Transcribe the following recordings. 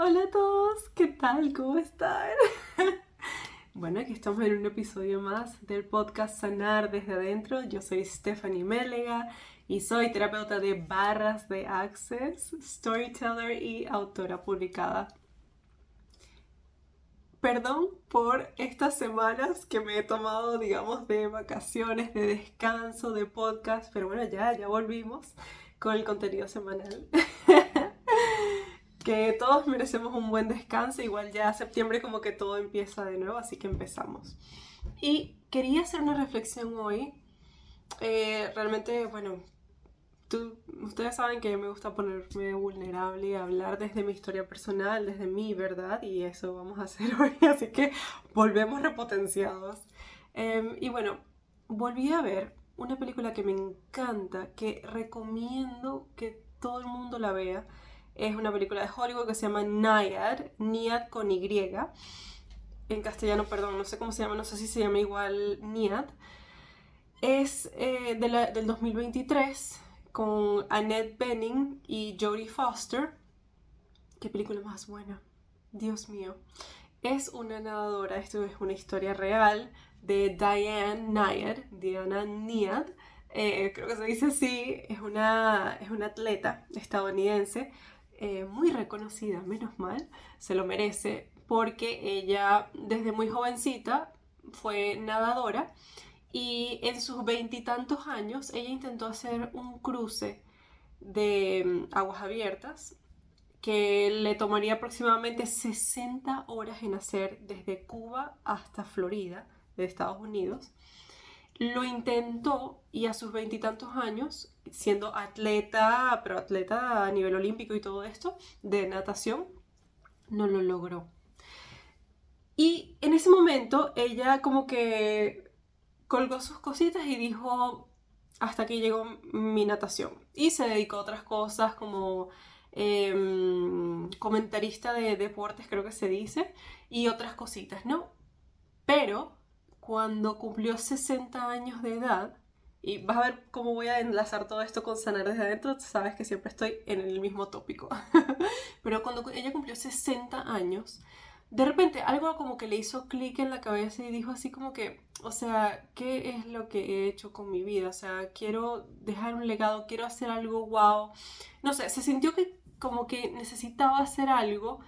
Hola a todos, ¿qué tal? ¿Cómo están? Bueno, aquí estamos en un episodio más del podcast Sanar desde Adentro. Yo soy Stephanie Mélega y soy terapeuta de barras de Access, storyteller y autora publicada. Perdón por estas semanas que me he tomado, digamos, de vacaciones, de descanso, de podcast, pero bueno, ya volvimos con el contenido semanal. Que todos merecemos un buen descanso, igual ya septiembre como que todo empieza de nuevo, así que empezamos. Y quería hacer una reflexión hoy. Realmente, bueno, ustedes saben que me gusta ponerme vulnerable y hablar desde mi historia personal, desde mi verdad, y eso vamos a hacer hoy, así que volvemos repotenciados. Y bueno, volví a ver una película que me encanta, que recomiendo que todo el mundo la vea. Es una película de Hollywood que se llama Nyad con Y. En castellano, perdón, no sé cómo se llama, no sé si se llama igual Nyad. Es del 2023 con Annette Bening y Jodie Foster. Qué película más buena. Dios mío. Es una nadadora, esto es una historia real de Diana Nyad. Creo que se dice así. Es una atleta estadounidense muy reconocida, menos mal, se lo merece, porque ella desde muy jovencita fue nadadora y en sus veintitantos años ella intentó hacer un cruce de aguas abiertas que le tomaría aproximadamente 60 horas en hacer desde Cuba hasta Florida, de Estados Unidos. Lo intentó y a sus veintitantos años, siendo atleta, pero atleta a nivel olímpico y todo esto, de natación, no lo logró. Y en ese momento ella como que colgó sus cositas y dijo, hasta aquí llegó mi natación. Y se dedicó a otras cosas como comentarista de deportes, creo que se dice, y otras cositas, ¿no? Pero cuando cumplió 60 años de edad, y vas a ver cómo voy a enlazar todo esto con sanar desde adentro, sabes que siempre estoy en el mismo tópico. Pero cuando ella cumplió 60 años, de repente algo como que le hizo clic en la cabeza y dijo así como que, o sea, ¿qué es lo que he hecho con mi vida? O sea, quiero dejar un legado, quiero hacer algo wow. No sé, se sintió que como que necesitaba hacer algo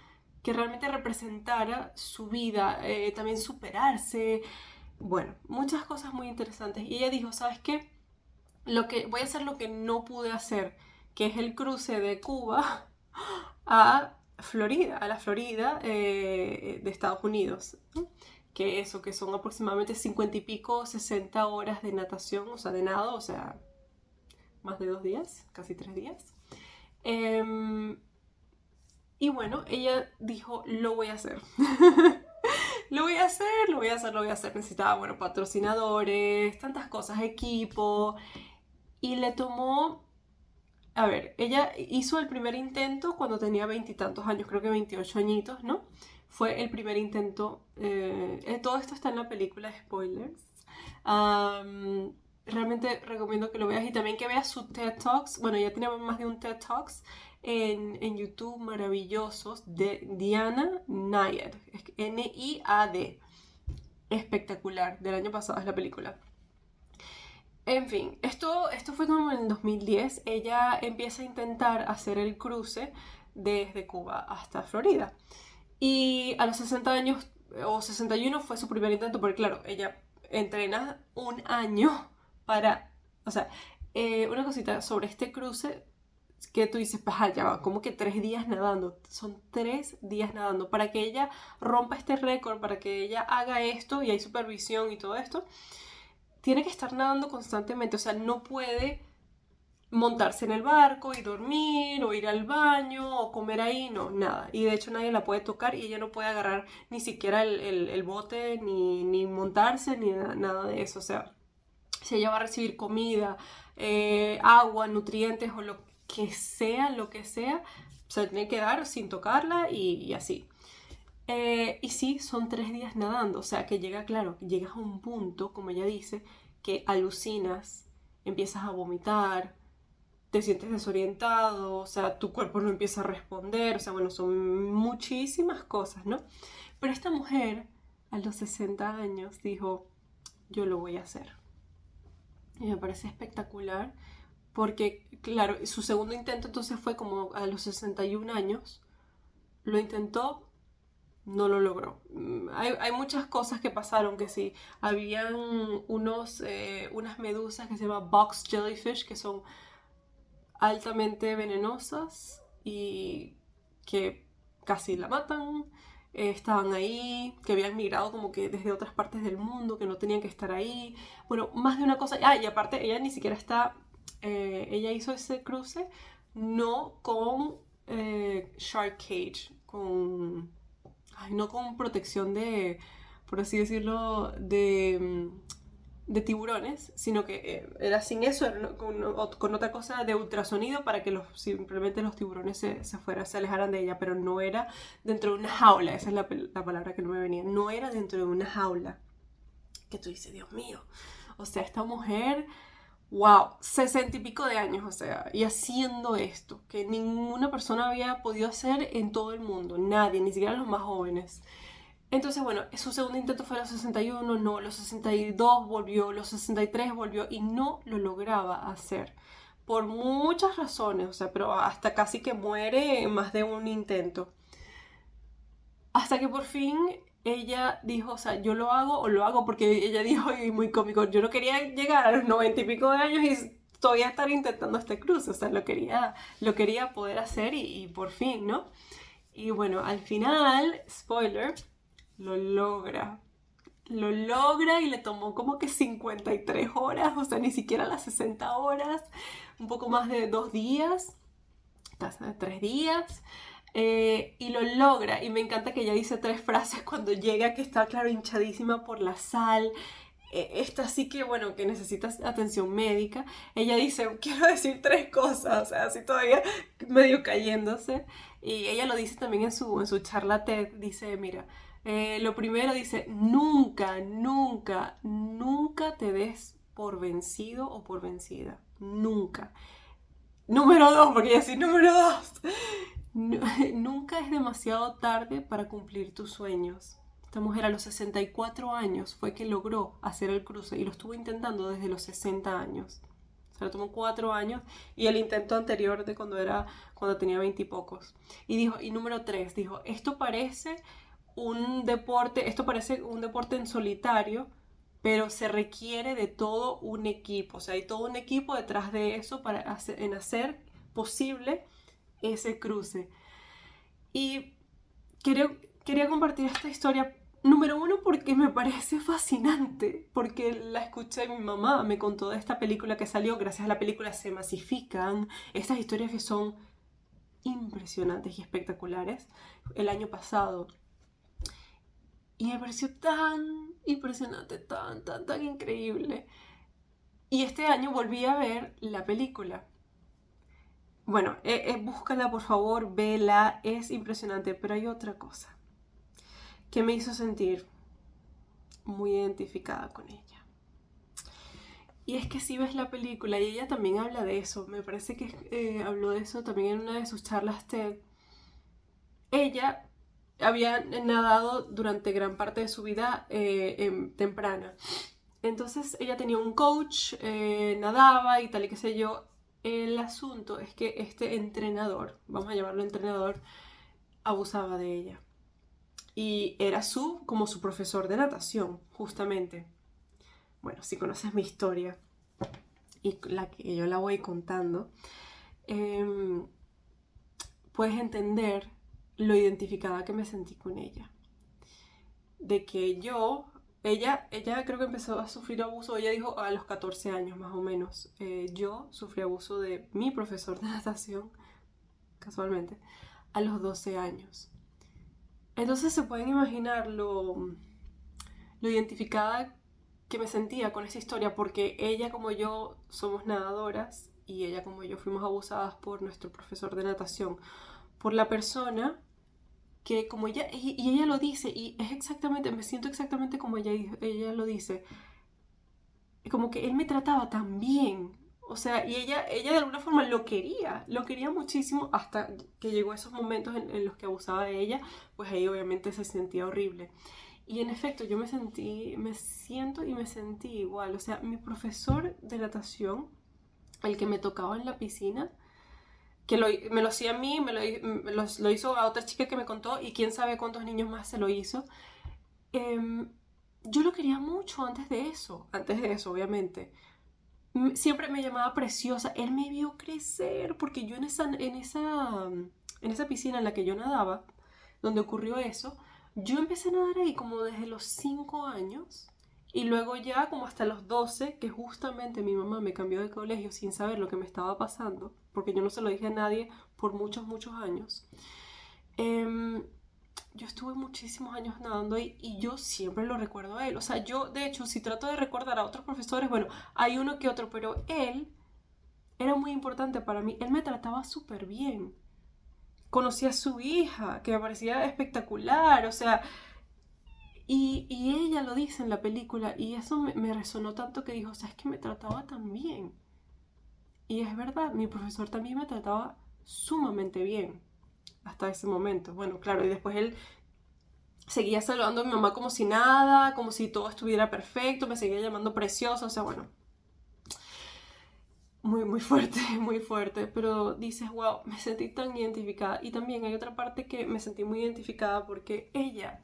que realmente representara su vida, también superarse, bueno, muchas cosas muy interesantes. Y ella dijo, ¿sabes qué? Voy a hacer lo que no pude hacer, que es el cruce de Cuba a Florida, a la Florida de Estados Unidos, ¿no? Que son aproximadamente 50 y pico, 60 horas de natación, o sea, de nado, o sea, más de 2 días, casi 3 días. Eh, y bueno, ella dijo, lo voy a hacer. Lo voy a hacer, lo voy a hacer, lo voy a hacer. Necesitaba, bueno, patrocinadores, tantas cosas, equipo. Y le tomó, a ver, ella hizo el primer intento cuando tenía veintitantos años, creo que 28 añitos, ¿no? Fue el primer intento. Todo esto está en la película, spoilers. Realmente recomiendo que lo veas y también que veas sus TED Talks. Bueno, ya tiene más de un TED Talks en YouTube maravillosos de Diana Nyad. N-I-A-D. Espectacular. Del año pasado es la película. En fin, esto fue como en 2010. Ella empieza a intentar hacer el cruce desde Cuba hasta Florida. Y a los 60 años o 61 fue su primer intento, porque claro, ella entrena un año para... O sea, una cosita sobre este cruce que tú dices, pues ya va, como que 3 días nadando. Son 3 días nadando. Para que ella rompa este récord, para que ella haga esto y hay supervisión y todo esto, tiene que estar nadando constantemente. O sea, no puede montarse en el barco y dormir o ir al baño o comer ahí, no, nada. Y de hecho nadie la puede tocar y ella no puede agarrar ni siquiera el bote, ni montarse, ni nada de eso. O sea, si ella va a recibir comida, agua, nutrientes o lo que sea, se tiene que dar sin tocarla y así. Y sí, son 3 días nadando, o sea que llega, claro, llegas a un punto, como ella dice, que alucinas, empiezas a vomitar, te sientes desorientado, o sea, tu cuerpo no empieza a responder, o sea, bueno, son muchísimas cosas, ¿no? Pero esta mujer a los 60 años dijo, yo lo voy a hacer. Y me parece espectacular porque, claro, su segundo intento entonces fue como a los 61 años, lo intentó, no lo logró. Hay muchas cosas que pasaron, que sí, habían unas medusas que se llaman box jellyfish, que son altamente venenosas y que casi la matan. Estaban ahí, que habían migrado como que desde otras partes del mundo, que no tenían que estar ahí. Bueno, más de una cosa. Ah, y aparte, ella ni siquiera está. Ella hizo ese cruce no con Shark Cage, con. Ay, no con protección de, por así decirlo, de tiburones, sino que era sin eso, era con otra cosa de ultrasonido para que simplemente los tiburones se alejaran de ella, pero no era dentro de una jaula, esa es la palabra que no me venía, no era dentro de una jaula, que tú dices, Dios mío, o sea, esta mujer, wow, 60 y pico de años, o sea, y haciendo esto, que ninguna persona había podido hacer en todo el mundo, nadie, ni siquiera los más jóvenes. Entonces, bueno, su segundo intento fue a los 61, no, los 62 volvió, los 63 volvió y no lo lograba hacer. Por muchas razones, o sea, pero hasta casi que muere en más de un intento. Hasta que por fin ella dijo, o sea, yo lo hago o lo hago, porque ella dijo, y muy cómico, yo no quería llegar a los 90 y pico de años y todavía estar intentando este cruce, o sea, lo quería poder hacer y por fin, ¿no? Y bueno, al final, spoiler, lo logra. Lo logra y le tomó como que 53 horas, o sea, ni siquiera las 60 horas, un poco más de 2 días, casi 3 días, y lo logra. Y me encanta que ella dice 3 frases cuando llega, que está, claro, hinchadísima por la sal. Esta sí que, bueno, que necesitas atención médica. Ella dice, quiero decir 3 cosas, o sea, así todavía medio cayéndose. Y ella lo dice también en su charla TED, dice, mira, lo primero dice, nunca, nunca, nunca te des por vencido o por vencida. Nunca. Número 2, porque ella sí, número 2. Nunca es demasiado tarde para cumplir tus sueños. Esta mujer a los 64 años fue que logró hacer el cruce y lo estuvo intentando desde los 60 años. Se lo tomó 4 años y el intento anterior de cuando tenía 20 y pocos. Y dijo, y número 3, dijo, esto parece un deporte en solitario, pero se requiere de todo un equipo. O sea, hay todo un equipo detrás de eso para hacer posible ese cruce. Y quería compartir esta historia, número 1, porque me parece fascinante, porque la escuché, mi mamá me contó de esta película que salió, gracias a la película se masifican estas historias que son impresionantes y espectaculares el año pasado. Y me pareció tan impresionante, tan increíble. Y este año volví a ver la película. Bueno, búscala por favor, vela, es impresionante, pero hay otra cosa que me hizo sentir muy identificada con ella. Y es que si ves la película, y ella también habla de eso, me parece que habló de eso también en una de sus charlas TED, ella había nadado durante gran parte de su vida temprana. Entonces ella tenía un coach, nadaba y tal y qué sé yo. El asunto es que este entrenador, vamos a llamarlo entrenador, abusaba de ella. Y era como su profesor de natación, justamente. Bueno, si conoces mi historia y la que yo la voy contando, puedes entender lo identificada que me sentí con ella. De que ella creo que empezó a sufrir abuso, ella dijo a los 14 años más o menos. Yo sufrí abuso de mi profesor de natación, casualmente, a los 12 años. Entonces se pueden imaginar lo identificada que me sentía con esa historia, porque ella como yo somos nadadoras y ella como yo fuimos abusadas por nuestro profesor de natación, por la persona que como ella, y ella lo dice, y es exactamente, me siento exactamente como ella lo dice, como que él me trataba tan bien, O sea, y ella de alguna forma lo quería muchísimo hasta que llegó esos momentos en los que abusaba de ella, pues ahí obviamente se sentía horrible. Y en efecto, yo me siento y me sentí igual. O sea, mi profesor de natación, el que me tocaba en la piscina, que me lo hacía a mí, lo hizo a otra chica que me contó y quién sabe cuántos niños más se lo hizo. Yo lo quería mucho antes de eso, obviamente. Siempre me llamaba preciosa. Él me vio crecer porque yo en esa piscina en la que yo nadaba, donde ocurrió eso, yo empecé a nadar ahí como desde los 5 años y luego ya como hasta los 12, que justamente mi mamá me cambió de colegio sin saber lo que me estaba pasando, porque yo no se lo dije a nadie por muchos, muchos años. Em, yo estuve muchísimos años nadando ahí y yo siempre lo recuerdo a él. O sea, yo de hecho, si trato de recordar a otros profesores, bueno, hay uno que otro, pero él era muy importante para mí. Él me trataba súper bien. Conocí a su hija, que me parecía espectacular, o sea, y ella lo dice en la película y eso me resonó tanto que dijo, o sea, es que me trataba tan bien. Y es verdad, mi profesor también me trataba sumamente bien hasta ese momento. Bueno, claro, y después él seguía saludando a mi mamá como si nada, como si todo estuviera perfecto, me seguía llamando preciosa, o sea, bueno, muy, muy fuerte, muy fuerte, pero dices, wow, me sentí tan identificada. Y también hay otra parte que me sentí muy identificada porque ella,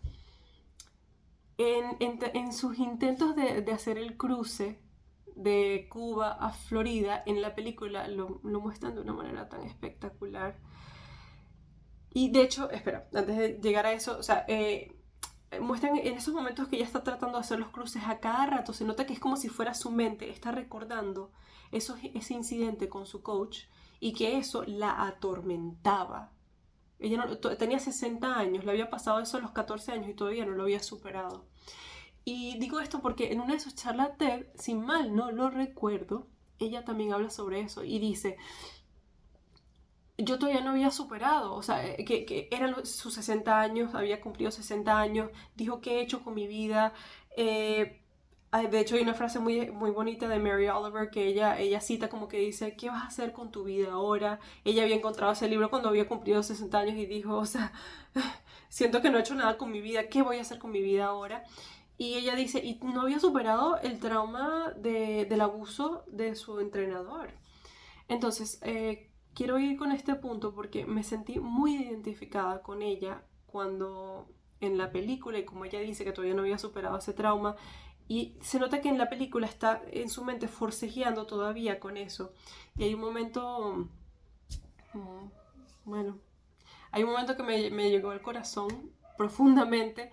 en sus intentos de hacer el cruce de Cuba a Florida, en la película lo muestran de una manera tan espectacular. Y de hecho, espera, antes de llegar a eso, o sea, muestran en esos momentos que ella está tratando de hacer los cruces a cada rato, se nota que es como si fuera su mente, está recordando ese incidente con su coach y que eso la atormentaba. Ella tenía 60 años, le había pasado eso a los 14 años y todavía no lo había superado. Y digo esto porque en una de sus charlas TED, si mal no lo recuerdo, ella también habla sobre eso y dice, yo todavía no había superado, o sea, que eran sus 60 años, había cumplido 60 años, dijo qué he hecho con mi vida. De hecho hay una frase muy, muy bonita de Mary Oliver que ella cita como que dice, ¿qué vas a hacer con tu vida ahora? Ella había encontrado ese libro cuando había cumplido 60 años y dijo, o sea, siento que no he hecho nada con mi vida, ¿qué voy a hacer con mi vida ahora? Y ella dice, y no había superado el trauma del abuso de su entrenador. Entonces, quiero ir con este punto porque me sentí muy identificada con ella cuando en la película, y como ella dice que todavía no había superado ese trauma, y se nota que en la película está en su mente forcejeando todavía con eso. Y hay un momento, bueno, hay un momento que me llegó al corazón profundamente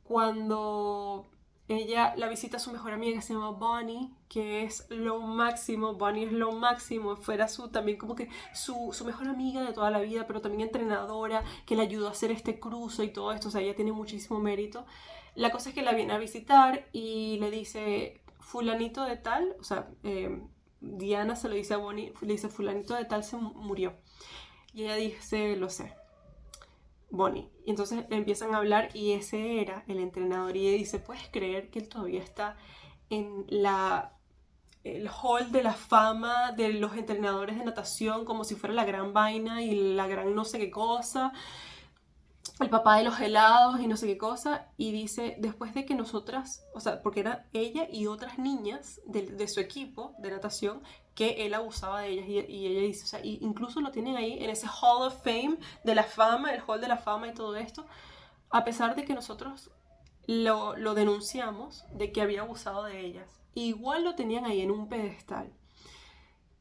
cuando ella la visita a su mejor amiga que se llama Bonnie, que es lo máximo. Bonnie es lo máximo, fuera también como que su mejor amiga de toda la vida, pero también entrenadora, que le ayudó a hacer este cruce y todo esto, o sea, ella tiene muchísimo mérito. La cosa es que la viene a visitar y le dice, fulanito de tal, o sea, Diana se lo dice a Bonnie, le dice, fulanito de tal se murió. Y ella dice, lo sé. Bonnie. Y entonces empiezan a hablar y ese era el entrenador. Y ella dice, ¿puedes creer que él todavía está en el hall de la fama de los entrenadores de natación como si fuera la gran vaina y la gran no sé qué cosa? El papá de los helados y no sé qué cosa, y dice, después de que nosotras, o sea, porque era ella y otras niñas de su equipo de natación, que él abusaba de ellas, y ella dice, o sea, incluso lo tienen ahí en ese Hall of Fame de la fama, el Hall de la Fama y todo esto, a pesar de que nosotros lo denunciamos de que había abusado de ellas. Igual lo tenían ahí en un pedestal.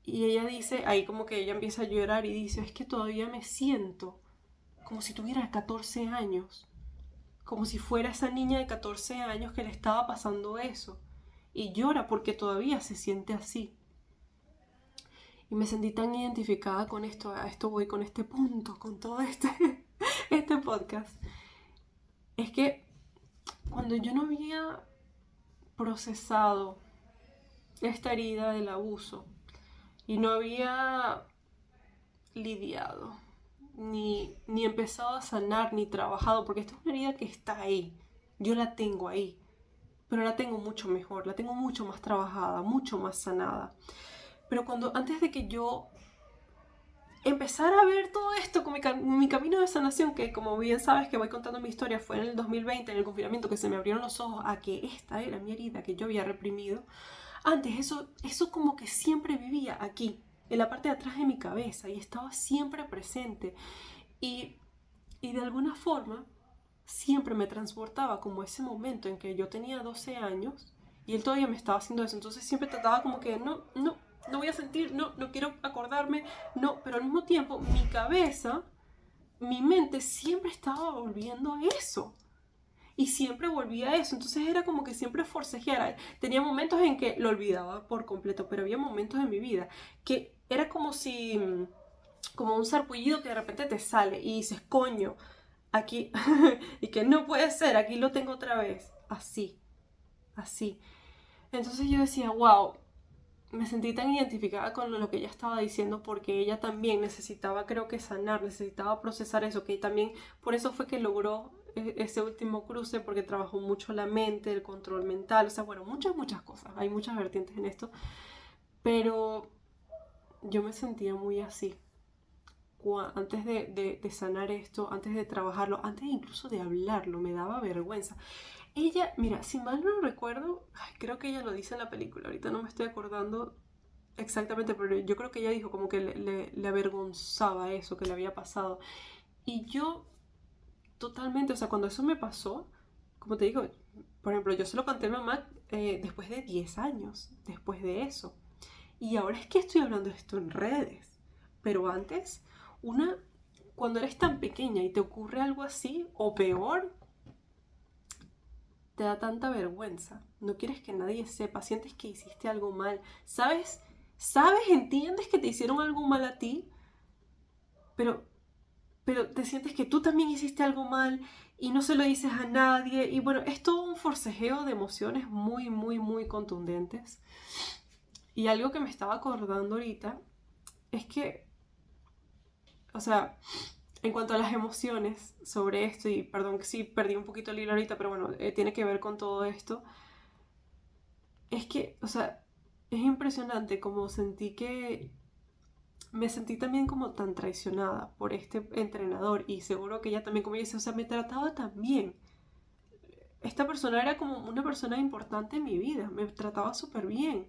Y ella dice, ahí como que ella empieza a llorar y dice, es que todavía me siento como si tuviera 14 años, como si fuera esa niña de 14 años que le estaba pasando eso. Y llora porque todavía se siente así. Y me sentí tan identificada con esto, a esto voy con este punto, con todo este podcast. Es que cuando yo no había procesado esta herida del abuso y no había lidiado, ni empezado a sanar, ni trabajado, porque esta es una herida que está ahí, yo la tengo ahí, pero la tengo mucho mejor, la tengo mucho más trabajada, mucho más sanada. Pero antes de que yo empezara a ver todo esto con mi camino de sanación, que como bien sabes que voy contando mi historia, fue en el 2020, en el confinamiento, que se me abrieron los ojos a que esta era mi herida que yo había reprimido. Antes eso como que siempre vivía aquí, en la parte de atrás de mi cabeza, y estaba siempre presente. Y, y de alguna forma siempre me transportaba como ese momento en que yo tenía 12 años y él todavía me estaba haciendo eso. Entonces siempre trataba como que no voy a sentir, no quiero acordarme, no, pero al mismo tiempo mi cabeza, mi mente siempre estaba volviendo a eso. Y siempre volvía a eso, entonces era como que siempre forcejeara. Tenía momentos en que lo olvidaba por completo, pero había momentos en mi vida que era como un sarpullido que de repente te sale y dices, coño, aquí, y que no puede ser, aquí lo tengo otra vez, así. Entonces yo decía, wow, me sentí tan identificada con lo que ella estaba diciendo porque ella también necesitaba, creo que sanar, necesitaba procesar eso, que también por eso fue que logró ese último cruce, porque trabajó mucho la mente, el control mental, o sea, bueno, muchas cosas, hay muchas vertientes en esto, pero yo me sentía muy así. Antes de sanar esto, antes de trabajarlo, antes incluso de hablarlo, me daba vergüenza. Ella, mira, si mal no recuerdo, creo que ella lo dice en la película, ahorita no me estoy acordando exactamente, pero yo creo que ella dijo como que le avergonzaba eso que le había pasado. Y yo totalmente, o sea, cuando eso me pasó, como te digo, por ejemplo, yo se lo conté a mi mamá después de 10 años, después de eso. Y ahora es que estoy hablando de esto en redes. Pero antes, una, cuando eres tan pequeña y te ocurre algo así, o peor, te da tanta vergüenza. No quieres que nadie sepa, sientes que hiciste algo mal. Entiendes que te hicieron algo mal a ti, pero, pero te sientes que tú también hiciste algo mal y no se lo dices a nadie. Y bueno, es todo un forcejeo de emociones muy contundentes. Y algo que me estaba acordando ahorita es que, o sea, en cuanto a las emociones sobre esto, y perdón que sí perdí un poquito el hilo ahorita, pero bueno, tiene que ver con todo esto, es que, o sea, es impresionante como me sentí también como tan traicionada por este entrenador y seguro que ella también, como ella dice, o sea, me trataba tan bien. Esta persona era como una persona importante en mi vida, me trataba súper bien.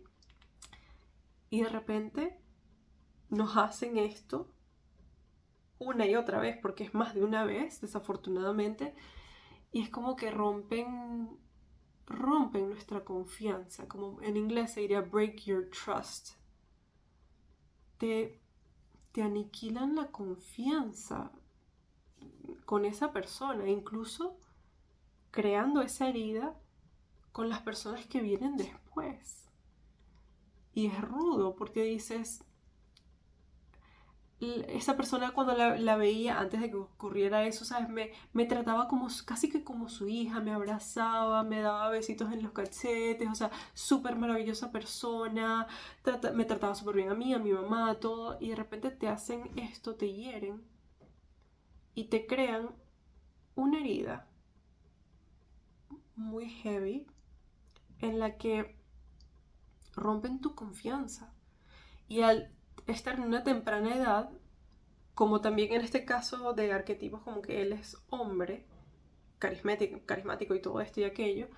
Y de repente nos hacen esto una y otra vez, porque es más de una vez, desafortunadamente, y es como que rompen nuestra confianza, como en inglés se diría break your trust. Te, te aniquilan la confianza con esa persona, incluso creando esa herida con las personas que vienen después. Y es rudo porque dices, esa persona cuando la veía antes de que ocurriera eso, ¿sabes? Me trataba como casi que como su hija, me abrazaba, me daba besitos en los cachetes, o sea, súper maravillosa persona, me trataba súper bien a mi mamá, todo, y de repente te hacen esto, te hieren y te crean una herida muy heavy en la que rompen tu confianza. Y al estar en una temprana edad, como también en este caso de arquetipos como que él es hombre, carismático y todo esto y aquello,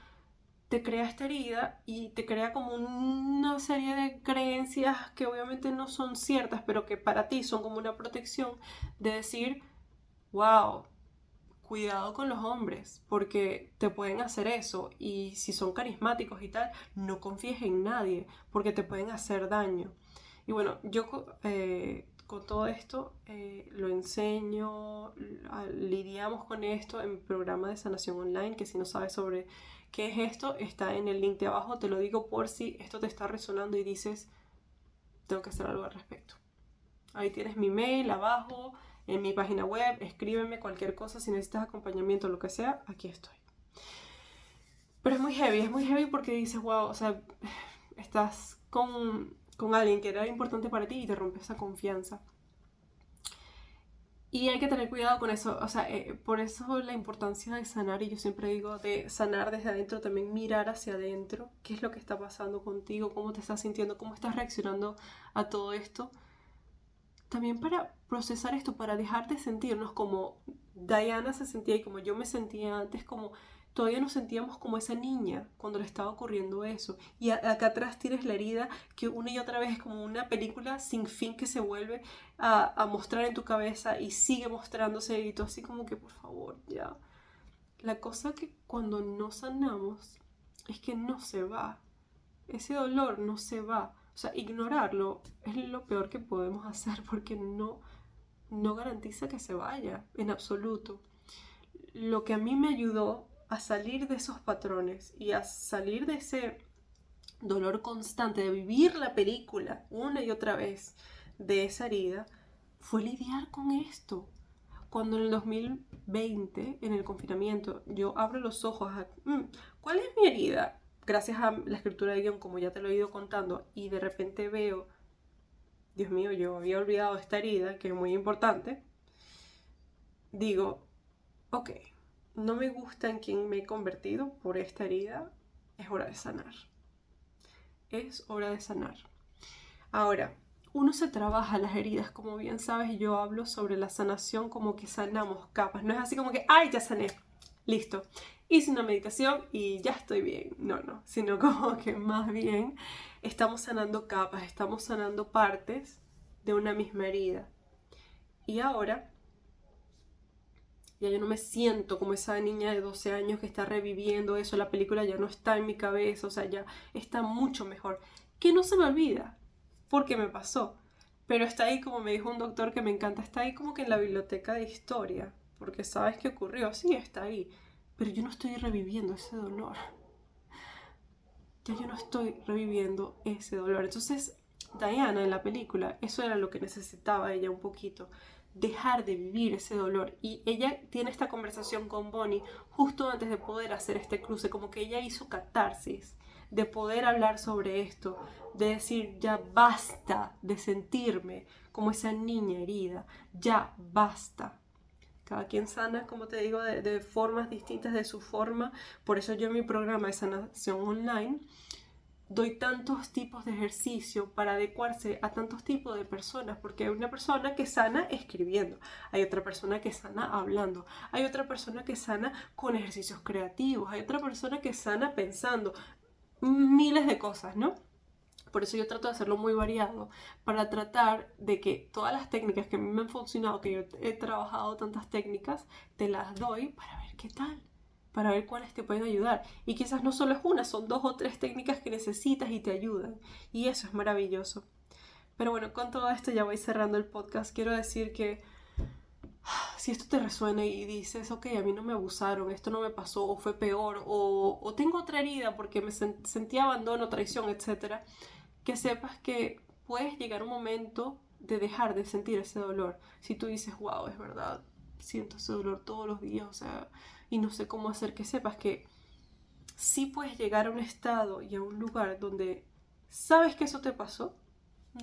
te crea esta herida y te crea como una serie de creencias que obviamente no son ciertas, pero que para ti son como una protección de decir, wow, cuidado con los hombres, porque te pueden hacer eso y si son carismáticos y tal, no confíes en nadie, porque te pueden hacer daño. Y bueno, yo con todo esto lo enseño, lidiamos con esto en mi programa de sanación online, que si no sabes sobre qué es esto, está en el link de abajo, te lo digo por si esto te está resonando y dices, tengo que hacer algo al respecto. Ahí tienes mi mail abajo, en mi página web, escríbeme cualquier cosa, si necesitas acompañamiento o lo que sea, aquí estoy. Pero es muy heavy porque dices, wow, o sea, estás con alguien que era importante para ti y te rompe esa confianza. Y hay que tener cuidado con eso, o sea, por eso la importancia de sanar, y yo siempre digo de sanar desde adentro, también mirar hacia adentro, qué es lo que está pasando contigo, cómo te estás sintiendo, cómo estás reaccionando a todo esto. También para procesar esto, para dejar de sentirnos como Diana se sentía y como yo me sentía antes, como todavía nos sentíamos como esa niña cuando le estaba ocurriendo eso. Y acá atrás tienes la herida que una y otra vez es como una película sin fin que se vuelve a mostrar en tu cabeza y sigue mostrándose y tú así como que por favor ya. La cosa que cuando no sanamos es que no se va. Ese dolor no se va. O sea, ignorarlo es lo peor que podemos hacer porque no garantiza que se vaya en absoluto. Lo que a mí me ayudó a salir de esos patrones y a salir de ese dolor constante, de vivir la película una y otra vez de esa herida, fue lidiar con esto. Cuando en el 2020, en el confinamiento, yo abro los ojos a, ¿cuál es mi herida? Gracias a la escritura de guión, como ya te lo he ido contando, y de repente veo, Dios mío, yo había olvidado esta herida, que es muy importante, digo, ok, no me gusta en quien me he convertido por esta herida, es hora de sanar. Es hora de sanar. Ahora, uno se trabaja las heridas, como bien sabes, yo hablo sobre la sanación como que sanamos capas. No es así como que, ¡ay, ya sané! Listo. Hice una meditación y ya estoy bien. No, sino como que más bien estamos sanando capas, estamos sanando partes de una misma herida. Y ahora ya yo no me siento como esa niña de 12 años que está reviviendo eso, la película ya no está en mi cabeza, o sea, ya está mucho mejor. Que no se me olvida, porque me pasó. Pero está ahí, como me dijo un doctor que me encanta, está ahí como que en la biblioteca de historia, porque sabes qué ocurrió, sí, está ahí. Pero yo no estoy reviviendo ese dolor. Ya yo no estoy reviviendo ese dolor. Entonces, Diana en la película, eso era lo que necesitaba ella un poquito, dejar de vivir ese dolor. Y ella tiene esta conversación con Bonnie justo antes de poder hacer este cruce, como que ella hizo catarsis, de poder hablar sobre esto, de decir ya basta de sentirme como esa niña herida, ya basta. Cada quien sana, como te digo, de formas distintas, de su forma. Por eso yo en mi programa de sanación online doy tantos tipos de ejercicio para adecuarse a tantos tipos de personas, porque hay una persona que sana escribiendo, hay otra persona que sana hablando, hay otra persona que sana con ejercicios creativos, hay otra persona que sana pensando, miles de cosas, ¿no? Por eso yo trato de hacerlo muy variado, para tratar de que todas las técnicas que a mí me han funcionado, que yo he trabajado tantas técnicas, te las doy para ver qué tal, para ver cuáles te pueden ayudar. Y quizás no solo es una, son 2 o 3 técnicas que necesitas y te ayudan. Y eso es maravilloso. Pero bueno, con todo esto ya voy cerrando el podcast. Quiero decir que si esto te resuena y dices, ok, a mí no me abusaron, esto no me pasó, o fue peor, o tengo otra herida porque me sentí abandono, traición, etc., que sepas que puedes llegar a un momento de dejar de sentir ese dolor. Si tú dices, wow, es verdad, siento ese dolor todos los días, o sea, y no sé cómo hacer, que sepas que sí puedes llegar a un estado y a un lugar donde sabes que eso te pasó,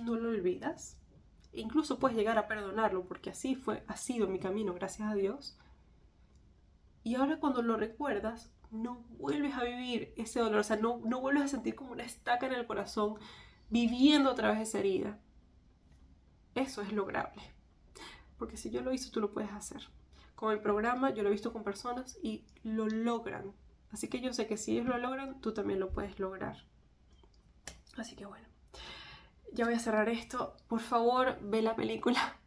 no lo olvidas, incluso puedes llegar a perdonarlo, porque así ha sido mi camino, gracias a Dios. Y ahora cuando lo recuerdas, no vuelves a vivir ese dolor, o sea, no vuelves a sentir como una estaca en el corazón, viviendo a través de esa herida. Eso es lograble. Porque si yo lo hice, tú lo puedes hacer. Con el programa, yo lo he visto con personas y lo logran. Así que yo sé que si ellos lo logran, tú también lo puedes lograr. Así que bueno, ya voy a cerrar esto. Por favor, ve la película.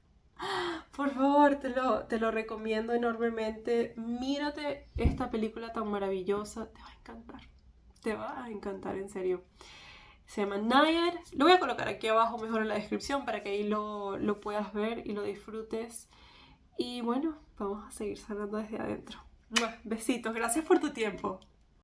Por favor, te lo recomiendo enormemente. Mírate esta película tan maravillosa. Te va a encantar. Te va a encantar, en serio. Se llama Nayar. Lo voy a colocar aquí abajo mejor en la descripción para que ahí lo puedas ver y lo disfrutes. Y bueno, vamos a seguir sanando desde adentro. Besitos. Gracias por tu tiempo.